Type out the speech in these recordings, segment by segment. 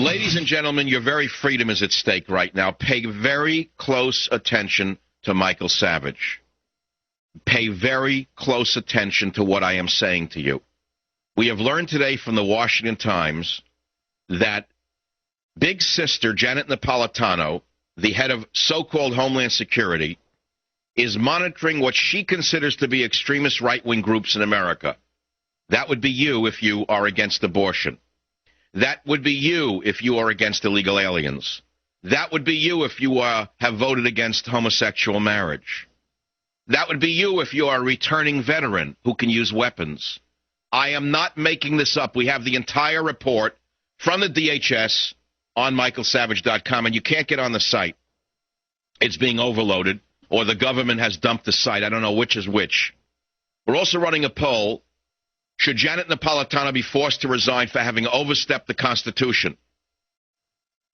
Ladies and gentlemen, your very freedom is at stake right now. Pay very close attention to Michael Savage. Pay very close attention to what I am saying to you. We have learned today from the Washington Times that Big Sister Janet Napolitano, the head of so-called Homeland Security, is monitoring what she considers to be extremist right-wing groups in America. That would be you if you are against abortion. That would be you if you are against illegal aliens. That would be you if you have voted against homosexual marriage. That would be you if you are a returning veteran who can use weapons. I am not making this up. We have the entire report from the DHS on michaelsavage.com, and you can't get on the site. It's being overloaded, or the government has dumped the site. I don't know which is which. We're also running a poll. Should Janet Napolitano be forced to resign for having overstepped the Constitution?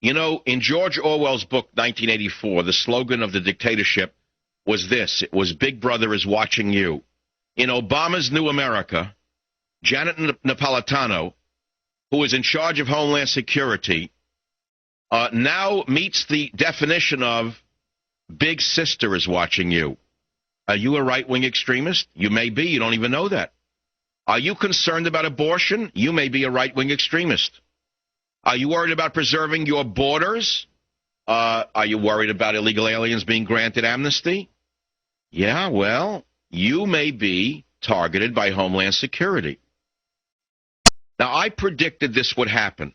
You know, in George Orwell's book, 1984, the slogan of the dictatorship was this. It was, Big Brother is watching you. In Obama's New America, Janet Napolitano, who is in charge of Homeland Security, now meets the definition of Big Sister is watching you. Are you a right-wing extremist? You may be. You don't even know that. Are you concerned about abortion? You may be a right-wing extremist. Are you worried about preserving your borders? Are you worried about illegal aliens being granted amnesty? Yeah, well, you may be targeted by Homeland Security. Now, I predicted this would happen.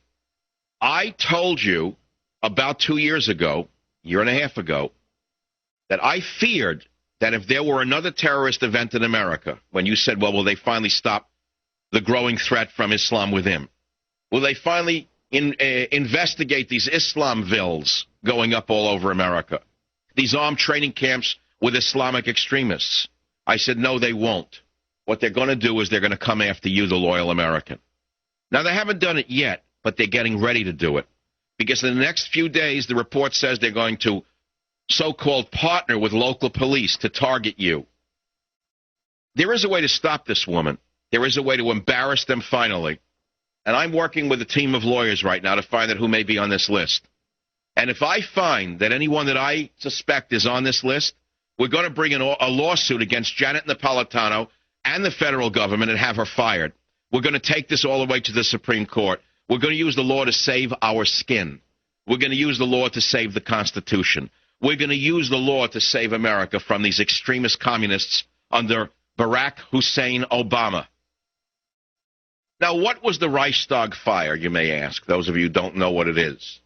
I told you about 2 years ago, year and a half ago, that I feared that if there were another terrorist event in America, when you said, well, will they finally stop the growing threat from Islam within? Will they finally investigate these Islamvilles going up all over America? These armed training camps with Islamic extremists? I said, no, they won't. What they're going to do is they're going to come after you, the loyal American. Now, they haven't done it yet, but they're getting ready to do it. Because in the next few days, the report says they're going to so-called partner with local police to target you. There is a way to stop this woman. There is a way to embarrass them finally. And I'm working with a team of lawyers right now to find out who may be on this list. And if I find that anyone that I suspect is on this list, we're going to bring in a lawsuit against Janet Napolitano and the federal government and have her fired. We're going to take this all the way to the Supreme Court. We're going to use the law to save our skin. We're going to use the law to save the Constitution. We're going to use the law to save America from these extremist communists under Barack Hussein Obama. Now, what was the Reichstag fire, you may ask, those of you who don't know what it is.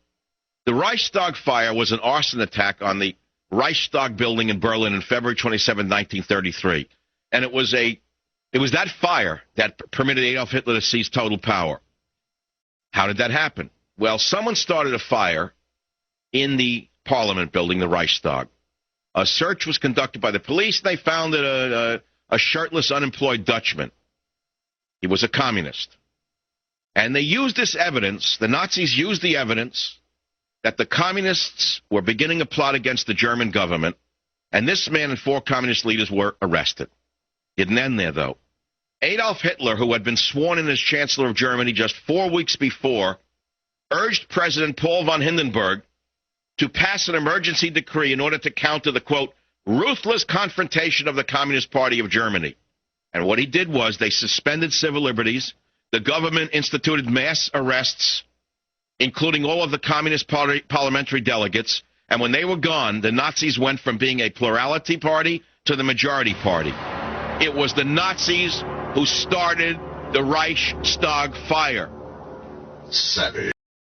The Reichstag fire was an arson attack on the Reichstag building in Berlin on February 27, 1933. And it was that fire that permitted Adolf Hitler to seize total power. How did that happen? Well, someone started a fire in the Parliament building, the Reichstag. A search was conducted by the police. They found a shirtless, unemployed Dutchman. He was a communist. And they used this evidence, the Nazis used the evidence that the communists were beginning a plot against the German government, and this man and 4 communist leaders were arrested. Didn't end there, though. Adolf Hitler, who had been sworn in as Chancellor of Germany just 4 weeks before, urged President Paul von Hindenburg to pass an emergency decree in order to counter the, quote, ruthless confrontation of the Communist Party of Germany. And what he did was they suspended civil liberties. The government instituted mass arrests, including all of the Communist Party parliamentary delegates. And when they were gone, the Nazis went from being a plurality party to the majority party. It was the Nazis who started the Reichstag fire. Savage.